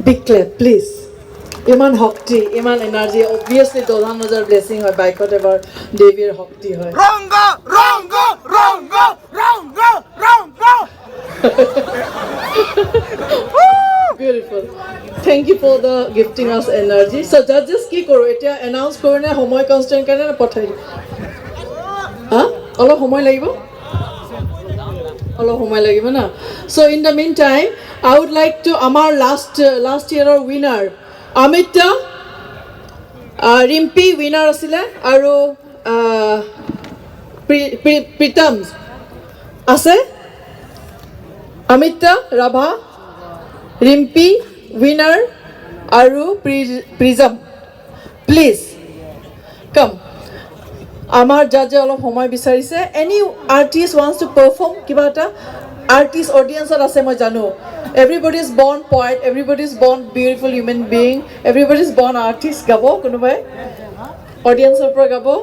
Big clap, please. Iman Hokti, Iman energy. Obviously, Dodhan Nazar blessing or by whatever Devir Hokti. Rongo! Beautiful. Thank you for the gifting us energy. So, judges, ki koro? Etia announce koro na homoy constant kane na pothai. Huh? Olo homoy lagibo? Olo homoy lagibo na. So, in the meantime, I would like to amar last year winner Amita Rimpi winner asile aru Pritam ase Amita Rabha Rimpi winner aru Prism please come amar judge olop homoy bicharise any artist wants to perform kiba eta artist audience ase moi janu everybody is born poet everybody is born beautiful human being everybody is born artist gabo kunubai audience opor gabo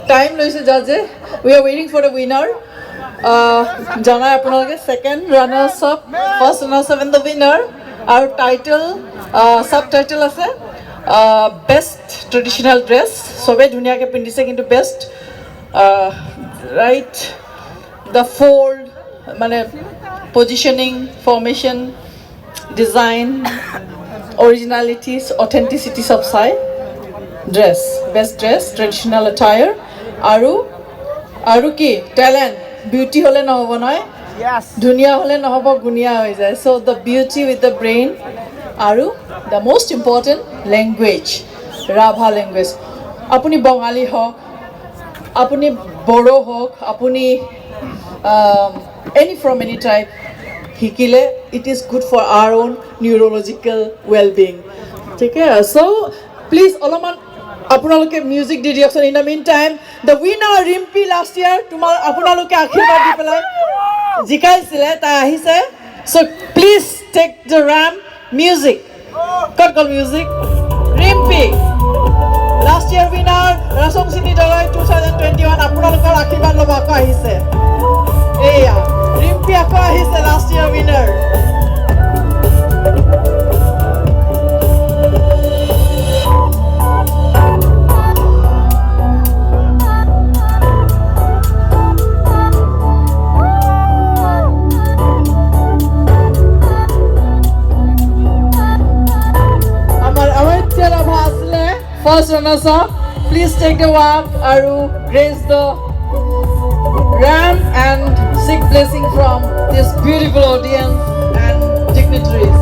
time loise judge we are waiting for the winner janai apunaloke second runners up first runners up and the winner our title subtitle ase best traditional dress sobe dhuniya ke pindise kintu best right the fold mane positioning formation design originalities authenticities of sai dress best dress traditional attire aru ki talent beauty hole na hobo noy Yes. Dunia hole na hobo gunia hoi jay so the beauty with the brain aru the most important language Rabha language apuni Bengali hok apuni Bodo hok apuni any from any tribe hikile it is good for our own neurological well-being okay so please oloman আপোনালোকে music দি দিয়কচোন in the meantime the winner Rimpi last year তোমাৰ আপোনালোকে আশীৰ্বাদ দি পেলাই জিকাইছিলে তাই আহিছে so please take the ram music cut call music Rimpi last year winner Rasong City Doloi 2021 আপোনালোকৰ আশীৰ্বাদ লব আকৌ আহিছে এয়া Rimpi আকৌ আহিছে last year winner First runners up, please take the walk, Aru, raise the ram and seek blessing from this beautiful audience and dignitaries.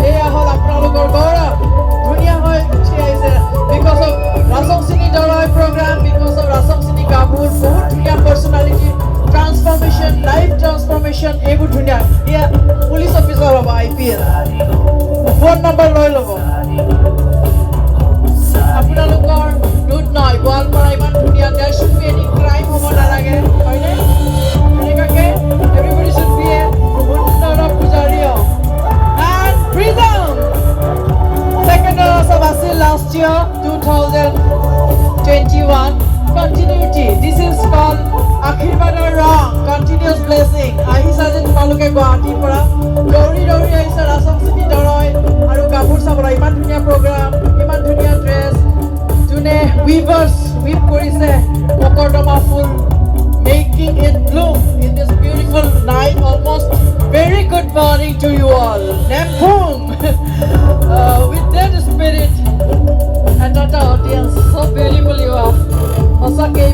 Eya hol apnalokor gaurav, dhuniya hoy chiaise because of Rasong Sini Doloi program, because of Rasong Sini Kabur, bahut dhuniya personality transformation, life transformation, ebu dhuniya. Eya police officer hobo IPS. Phone number loi lobo. আপোনালোকৰ দুধ নহয় গোৱালপাৰা ইমান ধুনীয়া there should be any crime হ'ব নালাগে হয়নে এনেকাকে everybody should be a সুন্দৰ পূজাৰীয় and Prism second of আছিল last year 2021 continuity this is called আশীৰ্বাদৰ ৰং continuous blessing আহিছা যে তোমালোকে গুৱাহাটীৰ পৰা দৌৰি আহিছা ৰাসং চিটি দৰৈ আৰু কাপোৰ চাবলৈ ইমান ধুনীয়া প্ৰগ্ৰাম ইমান ধুনীয়া dress june weavers weave korise mokordoma full making it bloom in this beautiful night almost very good morning to you all Nempung with that spirit and that audience so beautiful you are osake ei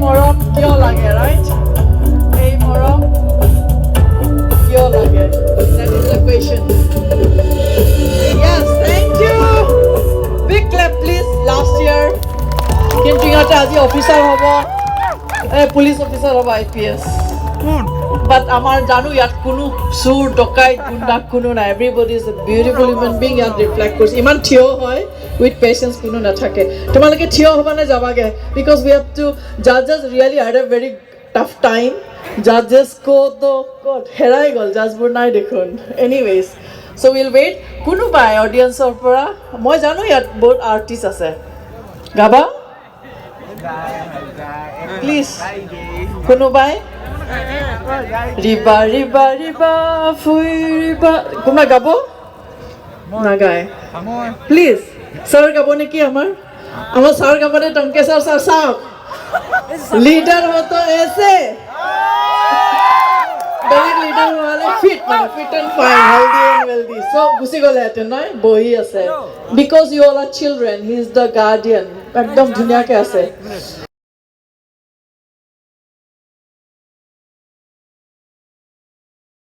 morom kyo lage right ei morom kyo lage that is the question yes thank you big clap please last year কিন্তু ইহঁতে আজি officer হ'ব police officer হ'ব IPS but আমাৰ জানো ইয়াত কোনো চুৰ ডকাইত গুণ্ডা কোনো নাই everybody is a beautiful human being ইয়াত ৰিফ্লেক্ট কৰিছে ইমান থিয় হয় with patience কোনো নাথাকে তোমালোকে থিয় হ'ব নে যাবাগে because we have to judges really had a very tough time judges ko to হেৰাই গ'ল জাজবোৰ নাই দেখোন anyways so we'll wait কোনোবাই অডিয়েন্সৰ পৰা মই জানো ইয়াত বহুত আৰ্টিষ্ট আছে গাবা প্লিজ কোনোবাই ৰিবা ৰিবা ৰিবা ফুই ৰিবা কোনোবা গাব নাগায় প্লিজ ছাৰ গাব নেকি আমাৰ ছাৰ গাব দে টংকেশ্বৰ ছাৰ চাওক लीडर हो तो ऐसे बेलेग लीडर वाले fit and fine healthy and wealthy so गुसी गले हेते नय बही আছে because you all are children he is the guardian एकदम धुनिया के আছে